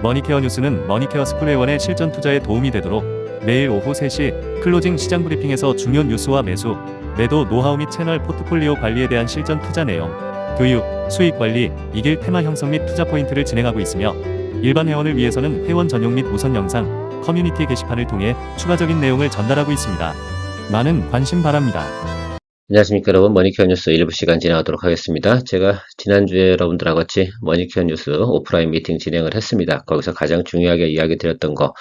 머니케어 뉴스는 머니케어 스쿨회원의 실전 투자에 도움이 되도록 매일 오후 3시 클로징 시장 브리핑에서 중요 뉴스와 매수, 매도 노하우 및 채널 포트폴리오 관리에 대한 실전 투자 내용, 교육, 수익 관리, 이길 테마 형성 및 투자 포인트를 진행하고 있으며 일반 회원을 위해서는 회원 전용 및 우선 영상, 커뮤니티 게시판을 통해 추가적인 내용을 전달하고 있습니다. 많은 관심 바랍니다. 안녕하십니까 여러분, 머니케어 뉴스 일부 시간 진행하도록 하겠습니다. 제가 지난주에 여러분들하고 같이 머니케어 뉴스 오프라인 미팅 진행을 했습니다. 거기서 가장 중요하게 이야기 드렸던 거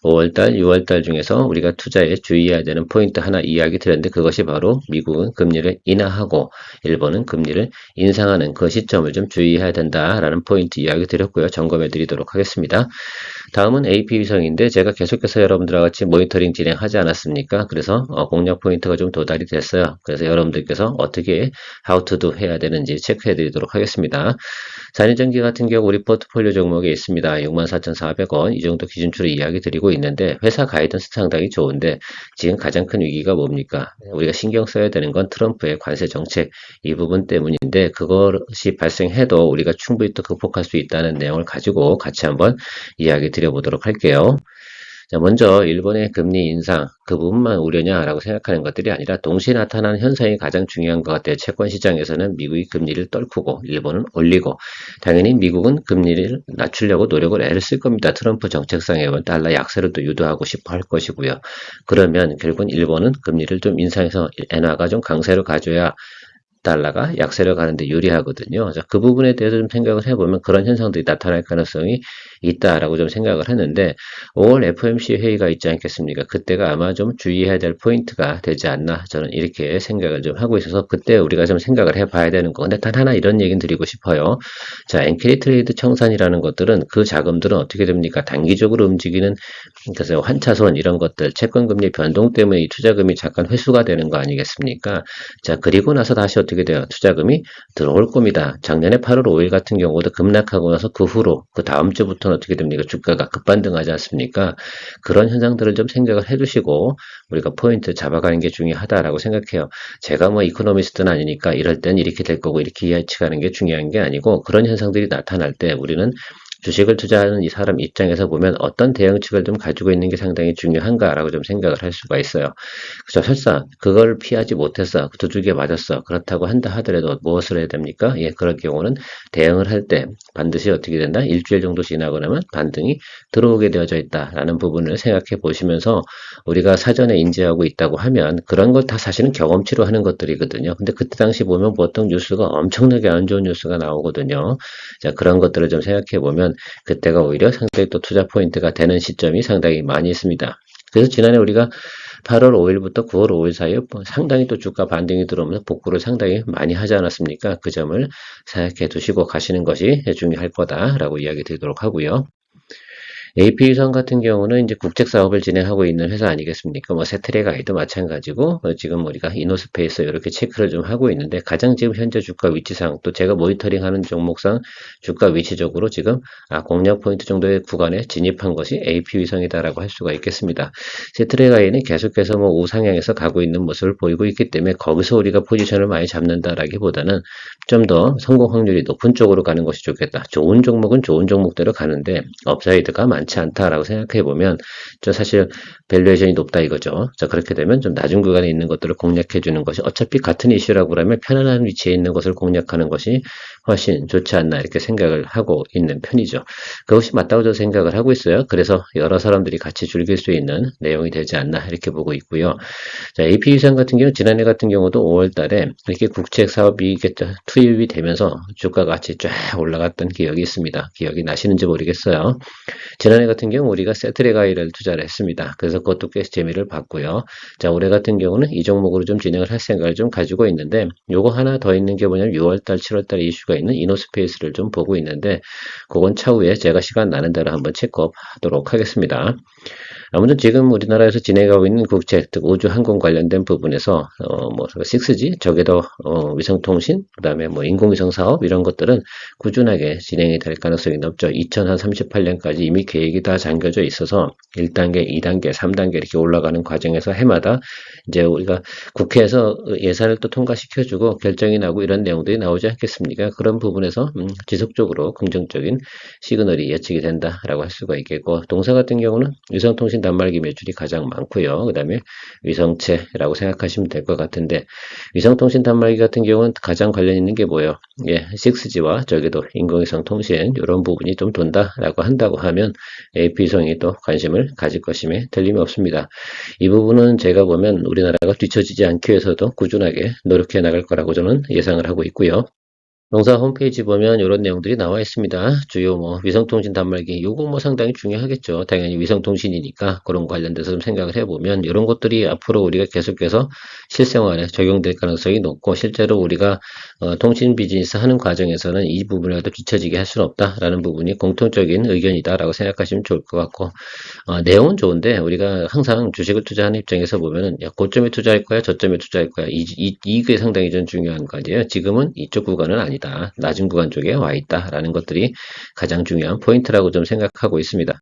5월달, 6월달 중에서 우리가 투자에 주의해야 되는 포인트 하나 이야기 드렸는데, 그것이 바로 미국은 금리를 인하하고 일본은 금리를 인상하는 그 시점을 좀 주의해야 된다라는 포인트 이야기 드렸고요. 점검해 드리도록 하겠습니다. 다음은 AP 위성인데, 제가 계속해서 여러분들과 같이 모니터링 진행하지 않았습니까? 그래서 공략 포인트가 좀 도달이 됐어요. 그래서 여러분들께서 어떻게 how to do 해야 되는지 체크해 드리도록 하겠습니다. 잔여전기 같은 경우 우리 포트폴리오 종목에 있습니다. 64,400원 이 정도 기준치로 이야기 드리고 있는데, 회사 가이던스 상당히 좋은데 지금 가장 큰 위기가 뭡니까? 우리가 신경 써야 되는 건 트럼프의 관세 정책 이 부분 때문인데, 그것이 발생해도 우리가 충분히 또 극복할 수 있다는 내용을 가지고 같이 한번 이야기 드려보도록 할게요. 자, 먼저 일본의 금리 인상 그 부분만 우려냐라고 생각하는 것들이 아니라 동시에 나타나는 현상이 가장 중요한 것 같아요. 채권 시장에서는 미국이 금리를 떨구고 일본은 올리고, 당연히 미국은 금리를 낮추려고 노력을 애를 쓸 겁니다. 트럼프 정책상에 달러 약세를 또 유도하고 싶어 할 것이고요. 그러면 결국은 일본은 금리를 좀 인상해서 엔화가 좀 강세로 가져야 달러가 약세로 가는데 유리하거든요. 자, 그 부분에 대해서 좀 생각을 해보면 그런 현상들이 나타날 가능성이 있다라고 좀 생각을 하는데, 5월 FOMC 회의가 있지 않겠습니까? 그때가 아마 좀 주의해야 될 포인트가 되지 않나, 저는 이렇게 생각을 좀 하고 있어서 그때 우리가 좀 생각을 해봐야 되는 거. 근데 단 하나 이런 얘기는 드리고 싶어요. 자, 엔캐리 트레이드 청산이라는 것들은 그 자금들은 어떻게 됩니까? 단기적으로 움직이는, 그래서 환차손 이런 것들, 채권금리 변동 때문에 이 투자금이 잠깐 회수가 되는 거 아니겠습니까? 자, 그리고 나서 다시 어떻게 돼요? 투자금이 들어올 겁니다. 작년에 8월 5일 같은 경우도 급락하고 나서 그 후로 그 다음 주부터는 어떻게 됩니까? 주가가 급반등하지 않습니까? 그런 현상들을 좀 생각을 해두시고 우리가 포인트 잡아가는 게 중요하다라고 생각해요. 제가 뭐 이코노미스트는 아니니까 이럴 땐 이렇게 될 거고 이렇게 예측하는 게 중요한 게 아니고, 그런 현상들이 나타날 때 우리는 주식을 투자하는 이 사람 입장에서 보면 어떤 대응책을 좀 가지고 있는 게 상당히 중요한가라고 좀 생각을 할 수가 있어요. 그래서 설사 그걸 피하지 못했어, 두들겨 맞았어, 그렇다고 한다 하더라도 무엇을 해야 됩니까? 예, 그럴 경우는 대응을 할 때 반드시 어떻게 된다? 일주일 정도 지나고 나면 반등이 들어오게 되어져 있다라는 부분을 생각해 보시면서, 우리가 사전에 인지하고 있다고 하면 그런 것 다 사실은 경험치로 하는 것들이거든요. 근데 그때 당시 보면 보통 뉴스가 엄청나게 안 좋은 뉴스가 나오거든요. 자, 그런 것들을 좀 생각해 보면 그때가 오히려 상당히 또 투자 포인트가 되는 시점이 상당히 많이 있습니다. 그래서 지난해 우리가 8월 5일부터 9월 5일 사이에 상당히 또 주가 반등이 들어오면서 복구를 상당히 많이 하지 않았습니까? 그 점을 생각해 두시고 가시는 것이 중요할 거다라고 이야기 드리도록 하고요. AP위성 같은 경우는 이제 국책 사업을 진행하고 있는 회사 아니겠습니까? 뭐 세트레가이도 마찬가지고, 지금 우리가 이노스페이스 이렇게 체크를 좀 하고 있는데, 가장 지금 현재 주가 위치상 또 제가 모니터링하는 종목상 주가 위치적으로 지금 공략 포인트 정도의 구간에 진입한 것이 AP위성이다라고 할 수가 있겠습니다. 세트레가이는 계속해서 뭐 우상향에서 가고 있는 모습을 보이고 있기 때문에 거기서 우리가 포지션을 많이 잡는다라기보다는 좀 더 성공 확률이 높은 쪽으로 가는 것이 좋겠다. 좋은 종목은 좋은 종목대로 가는데 업사이드가 많지 않다라고 생각해 보면 저 사실 밸류에이션이 높다 이거죠. 자, 그렇게 되면 좀 낮은 구간에 있는 것들을 공략해 주는 것이, 어차피 같은 이슈라고 그러면 편안한 위치에 있는 것을 공략하는 것이 훨씬 좋지 않나 이렇게 생각을 하고 있는 편이죠. 그것이 맞다고 저는 생각을 하고 있어요. 그래서 여러 사람들이 같이 즐길 수 있는 내용이 되지 않나 이렇게 보고 있고요. 자, AP위성 같은 경우 지난해 같은 경우도 5월 달에 이렇게 국책 사업이 투입이 되면서 주가 같이 쫙 올라갔던 기억이 있습니다. 기억이 나시는지 모르겠어요. 지난해 같은 경우 우리가 세트레가이를 투자를 했습니다. 그래서 그것도 꽤 재미를 봤고요. 자, 올해 같은 경우는 이 종목으로 좀 진행을 할 생각을 좀 가지고 있는데, 요거 하나 더 있는 게 뭐냐면 6월달, 7월달에 이슈가 있는 이노스페이스를 좀 보고 있는데, 그건 차후에 제가 시간 나는 대로 한번 체크업 하도록 하겠습니다. 아무튼 지금 우리나라에서 진행하고 있는 국책, 즉 우주 항공 관련된 부분에서 뭐 6G, 저궤도 위성통신, 그다음에 뭐 인공위성 사업 이런 것들은 꾸준하게 진행이 될 가능성이 높죠. 2038년까지 이미 계획이 다 잠겨져 있어서 1단계, 2단계, 3단계 이렇게 올라가는 과정에서 해마다 이제 우리가 국회에서 예산을 또 통과시켜주고 결정이 나고 이런 내용들이 나오지 않겠습니까? 그런 부분에서 지속적으로 긍정적인 시그널이 예측이 된다라고 할 수가 있겠고, 동사 같은 경우는 위성통신 단말기 매출이 가장 많고요. 그 다음에 위성체라고 생각하시면 될 것 같은데, 위성통신 단말기 같은 경우는 가장 관련 있는 게 뭐예요? 예, 6G와 저기도 인공위성 통신 이런 부분이 좀 돈다라고 한다고 하면 AP성이 또 관심을 가질 것임에 틀림이 없습니다. 이 부분은 제가 보면 우리나라가 뒤처지지 않기 위해서도 꾸준하게 노력해 나갈 거라고 저는 예상을 하고 있고요. 농사 홈페이지 보면 이런 내용들이 나와 있습니다. 주요 뭐 위성통신 단말기 요거 뭐 상당히 중요하겠죠. 당연히 위성통신이니까 그런 관련돼서 좀 생각을 해보면 이런 것들이 앞으로 우리가 계속해서 실생활에 적용될 가능성이 높고, 실제로 우리가 통신 비즈니스 하는 과정에서는 이 부분이라도 뒤처지게 할 수는 없다라는 부분이 공통적인 의견이다라고 생각하시면 좋을 것 같고, 내용은 좋은데 우리가 항상 주식을 투자하는 입장에서 보면은 야, 고점에 투자할 거야, 저점에 투자할 거야, 이게 상당히 좀 중요한 거 아니에요. 지금은 이쪽 구간은 아니다, 낮은 구간 쪽에 와 있다라는 것들이 가장 중요한 포인트라고 좀 생각하고 있습니다.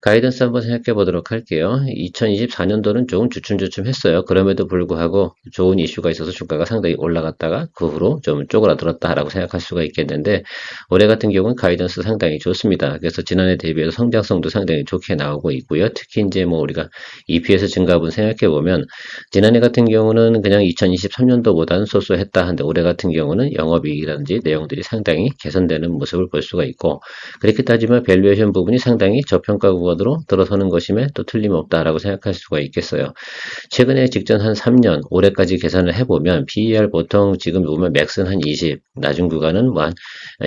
가이던스 한번 생각해 보도록 할게요. 2024년도는 조금 주춤주춤했어요. 그럼에도 불구하고 좋은 이슈가 있어서 주가가 상당히 올라갔다가 그 후로 좀 쪼그라들었다라고 생각할 수가 있겠는데, 올해 같은 경우는 가이던스 상당히 좋습니다. 그래서 지난해 대비해서 성장성도 상당히 좋게 나오고 있고요. 특히 이제 뭐 우리가 EPS 증가분 생각해 보면 지난해 같은 경우는 그냥 2023년도보다는 쏘쏘했다 한데, 올해 같은 경우는 영업이익이라든지 내용들이 상당히 개선되는 모습을 볼 수가 있고, 그렇게 따지면 밸류에이션 부분이 상당히 저평가 구간으로 들어서는 것임에 또 틀림없다라고 생각할 수가 있겠어요. 최근에 직전 한 3년, 올해까지 계산을 해보면 PER 보통 지금 보면 맥스는 한 20, 낮은 구간은 뭐 한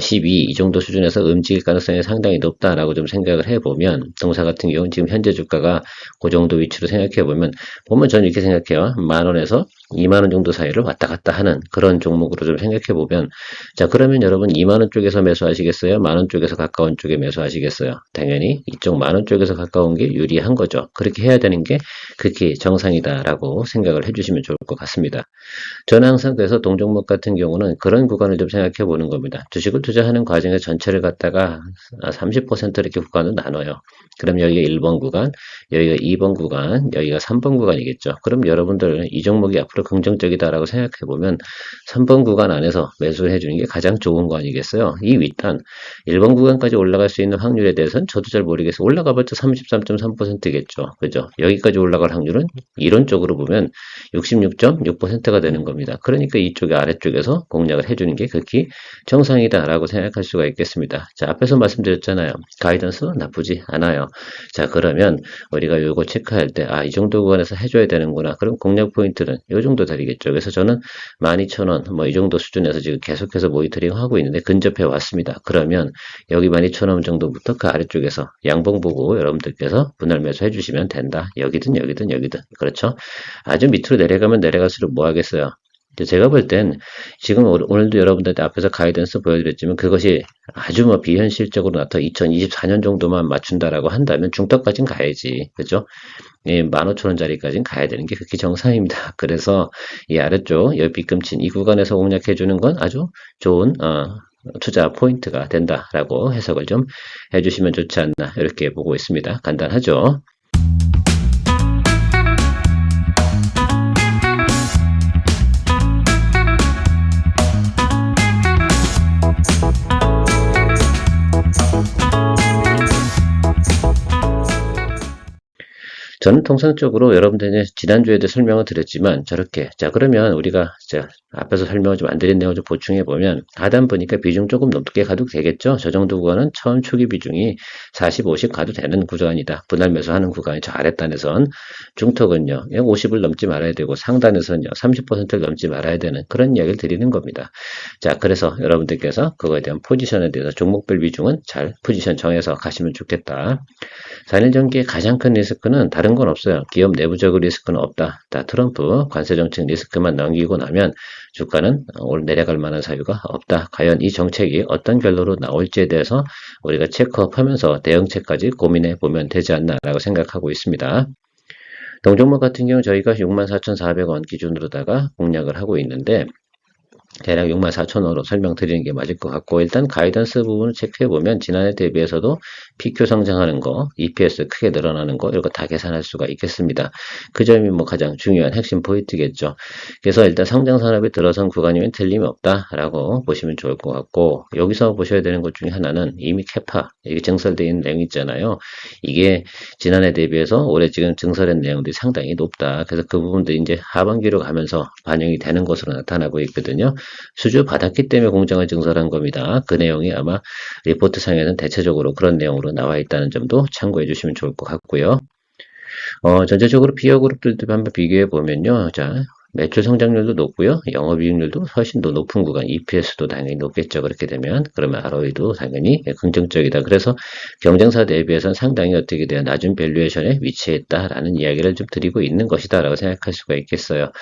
12, 이 정도 수준에서 움직일 가능성이 상당히 높다라고 좀 생각을 해보면, 동사 같은 경우는 지금 현재 주가가 그 정도 위치로 생각해보면, 저는 이렇게 생각해요. 10,000원에서 20,000원 정도 사이를 왔다 갔다 하는 그런 종목으로 좀 생각해보면, 자, 그러면 여러분 20,000원 쪽에서 매수하시겠어요? 10,000원 쪽에서 가까운 쪽에 매수하시겠어요? 당연히 이쪽 10,000원 쪽에서 가까운 게 유리한 거죠. 그렇게 해야 되는 게 그게 정상이다라고 생각을 해주시면 좋을 것 같습니다. 저는 항상 그래서 동종목 같은 경우는 그런 구간을 좀 생각해 보는 겁니다. 주식을 투자하는 과정에서 전체를 갖다가 30% 이렇게 구간을 나눠요. 그럼 여기가 1번 구간, 여기가 2번 구간, 여기가 3번 구간이겠죠. 그럼 여러분들 이 종목이 앞으로 긍정적이다라고 생각해 보면 3번 구간 안에서 매수를 해주는 게 가장 좋은 거 아니겠어요? 이 윗단 1번 구간까지 올라갈 수 있는 확률에 대해서는 저도 잘 모르겠어요. 올라가봤자 33.3%겠죠. 그죠? 여기까지 올라갈 확률은 이론적으로 보면 66.6%가 되는 겁니다. 그러니까 이쪽에 아래쪽에서 공략을 해주는 게 극히 정상이다라고 생각할 수가 있겠습니다. 자, 앞에서 말씀드렸잖아요. 가이던스 나쁘지 않아요. 자, 그러면 우리가 요거 체크할 때, 이 정도 구간에서 해줘야 되는구나. 그럼 공략 포인트는 요 정도 되겠죠. 그래서 저는 12,000원, 뭐 이 정도 수준에서 지금 계속해서 모니터링 하고 있는데 근접해 왔습니다. 그러면 여기 12,000원 정도부터 그 아래쪽에서 양봉 보고 여러분들께서 분할 매수 해주시면 된다. 여기든 여기든 여기든. 그렇죠? 아주 밑으로 내려가면 내려갈수록 뭐 하겠어요? 제가 볼 땐 지금 오늘도 여러분들한테 앞에서 가이던스 보여드렸지만 그것이 아주 뭐 비현실적으로 나타 2024년 정도만 맞춘다라고 한다면 중턱까지는 가야지. 그죠? 예, 15,000원짜리까지는 가야 되는 게 그렇게 정상입니다. 그래서 이 아래쪽 여기 빗금친 이 구간에서 공략해 주는 건 아주 좋은 투자 포인트가 된다라고 해석을 좀 해주시면 좋지 않나 이렇게 보고 있습니다. 간단하죠? 저는 통상적으로 여러분들이 지난주에도 설명을 드렸지만 저렇게, 자, 그러면 우리가 앞에서 설명을 좀 안 드린 내용을 좀 보충해 보면 하단 보니까 비중 조금 높게 가도 되겠죠. 저 정도 구간은 처음 초기 비중이 40, 50 가도 되는 구간이다. 분할 매수하는 구간이 저 아랫단에선, 중턱은요 50을 넘지 말아야 되고 상단에서는요 30%를 넘지 말아야 되는 그런 이야기를 드리는 겁니다. 자, 그래서 여러분들께서 그거에 대한 포지션에 대해서 종목별 비중은 잘 포지션 정해서 가시면 좋겠다. 4년 전기의 가장 큰 리스크는 다른 상관없어요. 기업 내부적 리스크는 없다. 다 트럼프 관세정책 리스크만 넘기고 나면 주가는 오늘 내려갈 만한 사유가 없다. 과연 이 정책이 어떤 결론으로 나올지에 대해서 우리가 체크업하면서 대응책까지 고민해 보면 되지 않나라고 생각하고 있습니다. 동종목 같은 경우 저희가 64,400원 기준으로다가 공략을 하고 있는데 대략 64,000원으로 설명드리는 게 맞을 것 같고, 일단 가이던스 부분을 체크해보면 지난해 대비해서도 PQ 성장하는 거, EPS 크게 늘어나는 거, 이런 거 다 계산할 수가 있겠습니다. 그 점이 뭐 가장 중요한 핵심 포인트겠죠. 그래서 일단 성장 산업이 들어선 구간이면 틀림이 없다라고 보시면 좋을 것 같고, 여기서 보셔야 되는 것 중에 하나는 이미 캐파, 이게 증설되어 있는 내용 있잖아요. 이게 지난해 대비해서 올해 지금 증설된 내용들이 상당히 높다. 그래서 그 부분들이 이제 하반기로 가면서 반영이 되는 것으로 나타나고 있거든요. 수주 받았기 때문에 공장을 증설한 겁니다. 그 내용이 아마 리포트상에는 대체적으로 그런 내용으로 나와 있다는 점도 참고해 주시면 좋을 것 같고요. 전체적으로 비어 그룹들도 한번 비교해 보면요. 자, 매출 성장률도 높고요. 영업이익률도 훨씬 더 높은 구간, EPS도 당연히 높겠죠. 그렇게 되면 그러면 ROE도 당연히 긍정적이다. 그래서 경쟁사 대비해서는 상당히 어떻게 돼요? 낮은 밸류에이션에 위치했다라는 이야기를 좀 드리고 있는 것이다라고 생각할 수가 있겠어요.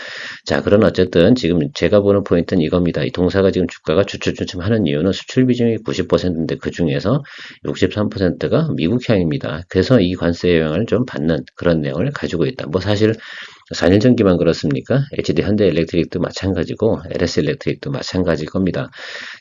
자, 그런 어쨌든 지금 제가 보는 포인트는 이겁니다. 이 동사가 지금 주가가 주춤주춤하는 이유는 수출 비중이 90%인데 그 중에서 63%가 미국향입니다. 그래서 이 관세 영향을 좀 받는 그런 내용을 가지고 있다. 뭐 사실 4년 전기만 그렇습니까? HD 현대엘렉트릭도 마찬가지고 LS 일렉트릭도 마찬가지일 겁니다.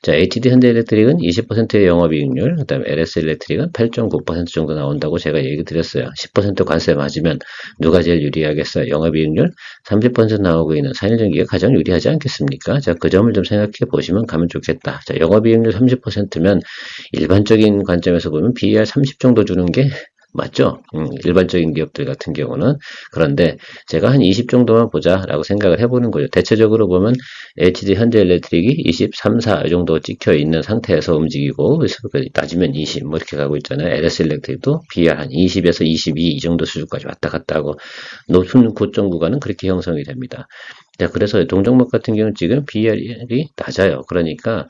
자, HD 현대엘렉트릭은 20%의 영업이익률, 그다음에 LS 일렉트릭은 8.9% 정도 나온다고 제가 얘기 드렸어요. 10% 관세 맞으면 누가 제일 유리하겠어요? 영업이익률 30% 나오고 있는 4년 전기가 가장 유리하지 않겠습니까? 자, 그 점을 좀 생각해 보시면 가면 좋겠다. 자, 영업이익률 30%면 일반적인 관점에서 보면 BER 30 정도 주는 게 맞죠? 일반적인 기업들 같은 경우는. 그런데 제가 한 20 정도만 보자라고 생각을 해보는 거죠. 대체적으로 보면 HD 현대엘렉트릭이 23, 4 정도 찍혀 있는 상태에서 움직이고, 그래서 따지면 20, 뭐 이렇게 가고 있잖아요. LS 일렉트릭도 BR 한 20에서 22 이 정도 수준까지 왔다 갔다 하고, 높은 고점 구간은 그렇게 형성이 됩니다. 자, 그래서 동종목 같은 경우는 지금 BR이 낮아요. 그러니까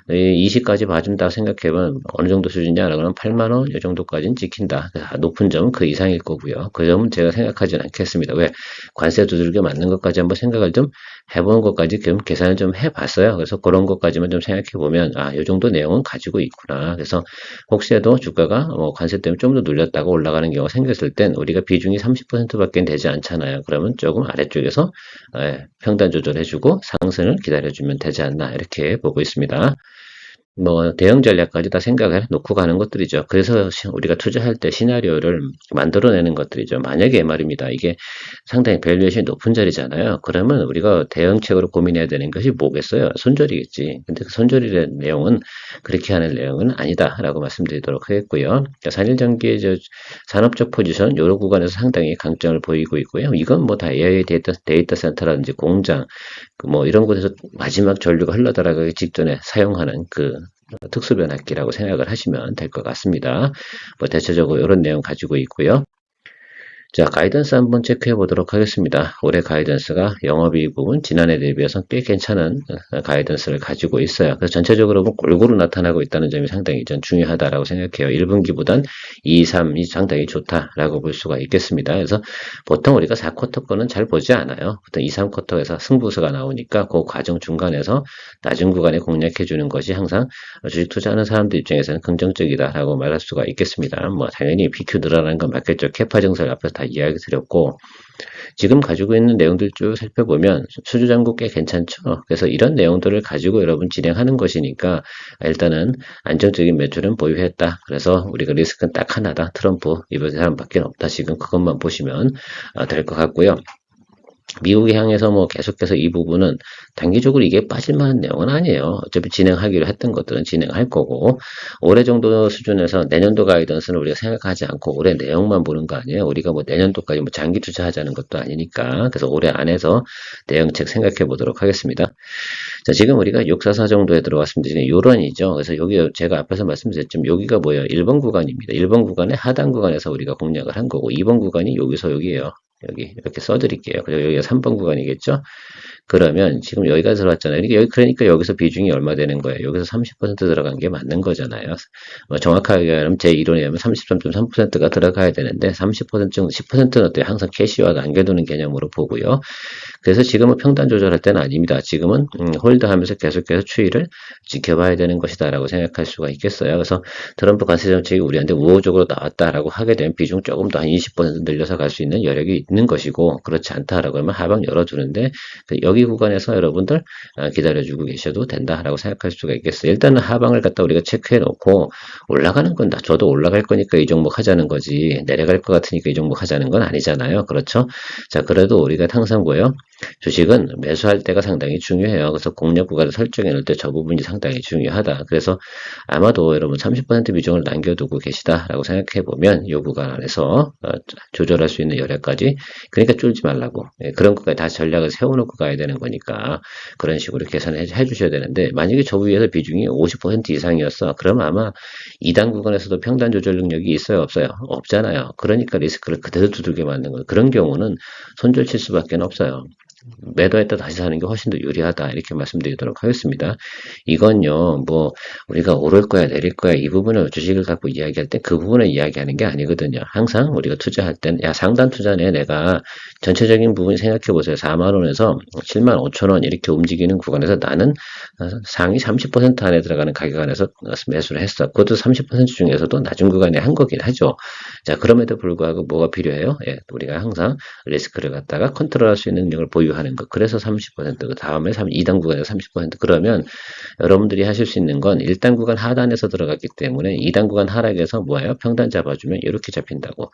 20까지 봐준다 생각해보면 어느 정도 수준이냐라고 하면 8만 원 이 정도까지는 지킨다. 높은 점은 그 이상일 거고요. 그 점은 제가 생각하지는 않겠습니다. 왜? 관세 두들겨 맞는 것까지 한번 생각을 좀 해보는 것까지 지금 계산을 좀 해봤어요. 그래서 그런 것까지만 좀 생각해보면 이 정도 내용은 가지고 있구나. 그래서 혹시라도 주가가 관세 때문에 좀 더 눌렸다가 올라가는 경우가 생겼을 땐 우리가 비중이 30%밖에 되지 않잖아요. 그러면 조금 아래쪽에서 평단 조절해주고 상승을 기다려주면 되지 않나 이렇게 보고 있습니다. 뭐 대응 전략까지 다 생각을 놓고 가는 것들이죠. 그래서 우리가 투자할 때 시나리오를 만들어내는 것들이죠. 만약에 말입니다. 이게 상당히 밸류에이션이 높은 자리잖아요. 그러면 우리가 대응책으로 고민해야 되는 것이 뭐겠어요? 손절이겠지. 근데 그 손절의 내용은 그렇게 하는 내용은 아니다라고 말씀드리도록 하겠고요. 산일전기의 산업적 포지션 여러 구간에서 상당히 강점을 보이고 있고요. 이건 뭐 다 AI 데이터 센터라든지 공장 뭐 이런 곳에서 마지막 전류가 흘러들어가기 직전에 사용하는 그 특수 변압기라고 생각을 하시면 될 것 같습니다. 뭐 대체적으로 이런 내용 가지고 있고요. 자, 가이던스 한번 체크해 보도록 하겠습니다. 올해 가이던스가 영업이익 부분 지난해 대비해서 꽤 괜찮은 가이던스를 가지고 있어요. 그래서 전체적으로 보면 골고루 나타나고 있다는 점이 상당히 전 중요하다라고 생각해요. 1분기보단 2, 3이 상당히 좋다라고 볼 수가 있겠습니다. 그래서 보통 우리가 4쿼터 거는 잘 보지 않아요. 보통 2, 3쿼터에서 승부수가 나오니까 그 과정 중간에서 낮은 구간에 공략해 주는 것이 항상 주식 투자하는 사람들 입장에서는 긍정적이다라고 말할 수가 있겠습니다. 뭐 당연히 BQ 늘어나는 건 맞겠죠. 캐파 증설 앞에서 다 이야기 드렸고 지금 가지고 있는 내용들 쭉 살펴보면 수주 잔고 꽤 괜찮죠. 그래서 이런 내용들을 가지고 여러분 진행하는 것이니까 일단은 안정적인 매출은 보유했다. 그래서 우리가 리스크는 딱 하나다. 트럼프 이번 사람밖에 없다. 지금 그것만 보시면 될 것 같고요. 미국에 향해서 뭐 계속해서 이 부분은 단기적으로 이게 빠질 만한 내용은 아니에요. 어차피 진행하기로 했던 것들은 진행할 거고 올해 정도 수준에서 내년도 가이던스는 우리가 생각하지 않고 올해 내용만 보는 거 아니에요. 우리가 뭐 내년도까지 뭐 장기 투자하자는 것도 아니니까 그래서 올해 안에서 대응책 생각해 보도록 하겠습니다. 자, 지금 우리가 644 정도에 들어왔습니다. 지금 요런이죠. 그래서 여기 제가 앞에서 말씀드렸지만 여기가 뭐예요? 1번 구간입니다. 1번 구간의 하단 구간에서 우리가 공략을 한 거고 2번 구간이 여기서 여기에요. 여기 이렇게 써드릴게요. 그리고 여기가 3번 구간이겠죠. 그러면 지금 여기가 들어왔잖아요. 그러니까 여기서 비중이 얼마 되는 거예요? 여기서 30% 들어간 게 맞는 거잖아요. 정확하게 말하면 제 이론에 의하면 33.3%가 들어가야 되는데 30% 정도, 10%는 어때요? 항상 캐시와 남겨두는 개념으로 보고요. 그래서 지금은 평단 조절할 때는 아닙니다. 지금은 홀드하면서 계속해서 추이를 지켜봐야 되는 것이다라고 생각할 수가 있겠어요. 그래서 트럼프 관세 정책이 우리한테 우호적으로 나왔다라고 하게 되면 비중 조금 더 한 20% 늘려서 갈 수 있는 여력이 있는 것이고, 그렇지 않다라고 하면 하방 열어두는데 여기 구간에서 여러분들 기다려주고 계셔도 된다라고 생각할 수가 있겠어요. 일단은 하방을 갖다 우리가 체크해 놓고 올라가는 건 다 저도 올라갈 거니까 이 종목 하자는 거지, 내려갈 것 같으니까 이 종목 하자는 건 아니잖아요. 그렇죠? 자, 그래도 우리가 항상 뭐예요? 주식은 매수할 때가 상당히 중요해요. 그래서 공략 구간을 설정해 놓을 때 저 부분이 상당히 중요하다. 그래서 아마도 여러분 30% 비중을 남겨두고 계시다라고 생각해 보면 이 구간 안에서 조절할 수 있는 여력까지, 그러니까 쫄지 말라고, 그런 것까지 다 전략을 세워놓고 가야 되는 거니까 그런 식으로 계산해 주셔야 되는데, 만약에 저 위에서 비중이 50% 이상이었어, 그러면 아마 2단 구간에서도 평단 조절 능력이 있어요, 없어요? 없잖아요. 그러니까 리스크를 그대로 두들겨 맞는 거예요. 그런 경우는 손절 칠 수밖에 없어요. 매도했다 다시 사는 게 훨씬 더 유리하다, 이렇게 말씀드리도록 하겠습니다. 이건요, 뭐 우리가 오를 거야 내릴 거야 이 부분을 주식을 갖고 이야기할 때 그 부분을 이야기하는 게 아니거든요. 항상 우리가 투자할 땐 야, 상단 투자네, 내가 전체적인 부분 생각해 보세요. 4만 원에서 7만 5천 원 이렇게 움직이는 구간에서 나는 상위 30% 안에 들어가는 가격 안에서 매수를 했어. 그것도 30% 중에서도 낮은 구간에 한 거긴 하죠. 자, 그럼에도 불구하고 뭐가 필요해요? 예, 우리가 항상 리스크를 갖다가 컨트롤할 수 있는 능력을 보유하는 것. 그래서 30%, 그 다음에 2단 구간에서 30%. 그러면 여러분들이 하실 수 있는 건 1단 구간 하단에서 들어갔기 때문에 2단 구간 하락에서 뭐예요? 평단 잡아주면 이렇게 잡힌다고.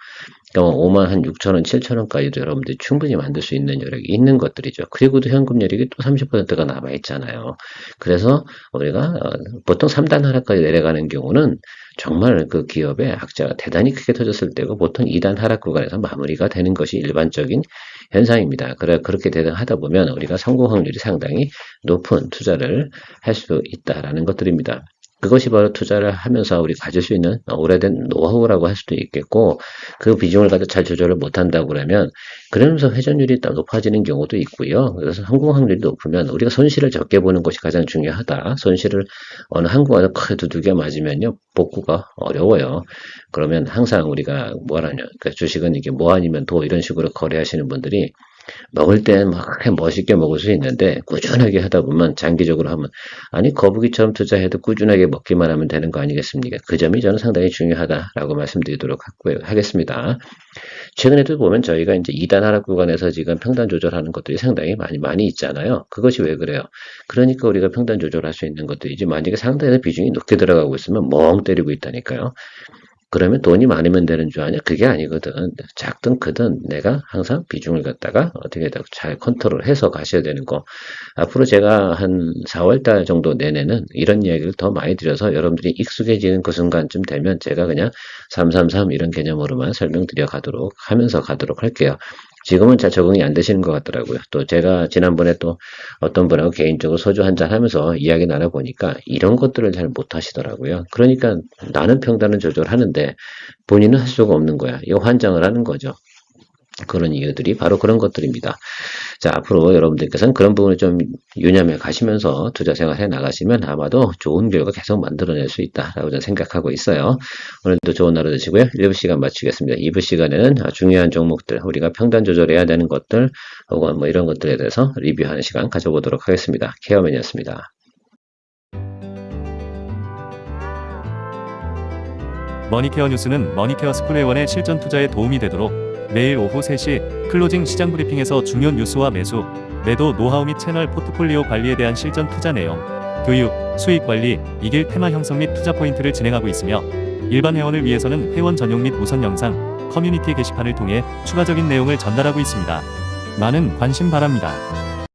그러니까 5만 한 6천 원, 7천 원까지도 여러분들이 충분히 만들 수 있는 여력이 있는 것들이죠. 그리고도 현금 여력이 또 30%가 남아 있잖아요. 그래서 우리가 보통 3단 하락까지 내려가는 경우는 정말 그 기업의 악재가 대단히 크게 터졌을 때고, 보통 2단 하락 구간에서 마무리가 되는 것이 일반적인 현상입니다. 그렇게 하다 보면 우리가 성공 확률이 상당히 높은 투자를 할 수 있다라는 것들입니다. 그것이 바로 투자를 하면서 우리 가질 수 있는 오래된 노하우라고 할 수도 있겠고, 그 비중을 가지고 잘 조절을 못한다고 그러면 그러면서 회전율이 높아지는 경우도 있고요. 그래서 성공 확률이 높으면 우리가 손실을 적게 보는 것이 가장 중요하다. 손실을 어느 한 구간에 크게 두들겨 맞으면요, 복구가 어려워요. 그러면 항상 우리가 뭐라냐, 그러니까 주식은 이게 뭐 아니면 도, 이런 식으로 거래하시는 분들이 먹을 땐 막 멋있게 먹을 수 있는데 꾸준하게 하다 보면 장기적으로 하면, 아니 거북이처럼 투자해도 꾸준하게 먹기만 하면 되는 거 아니겠습니까? 그 점이 저는 상당히 중요하다라고 말씀드리도록 하겠습니다. 최근에도 보면 저희가 이제 2단 하락 구간에서 지금 평단 조절하는 것들이 상당히 많이 있잖아요. 그것이 왜 그래요? 그러니까 우리가 평단 조절할 수 있는 것들이지, 만약에 상단에서 비중이 높게 들어가고 있으면 멍 때리고 있다니까요. 그러면 돈이 많으면 되는 줄 아냐? 그게 아니거든. 작든 크든 내가 항상 비중을 갖다가 어떻게 잘 컨트롤해서 가셔야 되는 거. 앞으로 제가 한 4월 달 정도 내내는 이런 이야기를 더 많이 드려서 여러분들이 익숙해지는 그 순간쯤 되면 제가 그냥 333 이런 개념으로만 설명드려 가도록 할게요. 지금은 잘 적응이 안 되시는 것 같더라고요. 또 제가 지난번에 또 어떤 분하고 개인적으로 소주 한잔 하면서 이야기 나눠보니까 이런 것들을 잘 못 하시더라고요. 그러니까 나는 평단을 조절하는데 본인은 할 수가 없는 거야. 이거 환장을 하는 거죠. 그런 이유들이 바로 그런 것들입니다. 자, 앞으로 여러분들께서는 그런 부분을 좀 유념해 가시면서 투자 생활 해 나가시면 아마도 좋은 결과 계속 만들어낼 수 있다라고 저는 생각하고 있어요. 오늘도 좋은 하루 되시고요. 1부 시간 마치겠습니다. 2부 시간에는 중요한 종목들, 우리가 평단 조절해야 되는 것들, 혹은 뭐 이런 것들에 대해서 리뷰하는 시간 가져보도록 하겠습니다. 케어맨이었습니다. 머니케어 뉴스는 머니케어 스쿨 회원의 실전 투자에 도움이 되도록 매일 오후 3시 클로징 시장 브리핑에서 중요한 뉴스와 매수, 매도 노하우 및 채널 포트폴리오 관리에 대한 실전 투자 내용, 교육, 수익 관리, 이길 테마 형성 및 투자 포인트를 진행하고 있으며, 일반 회원을 위해서는 회원 전용 및 우선 영상, 커뮤니티 게시판을 통해 추가적인 내용을 전달하고 있습니다. 많은 관심 바랍니다.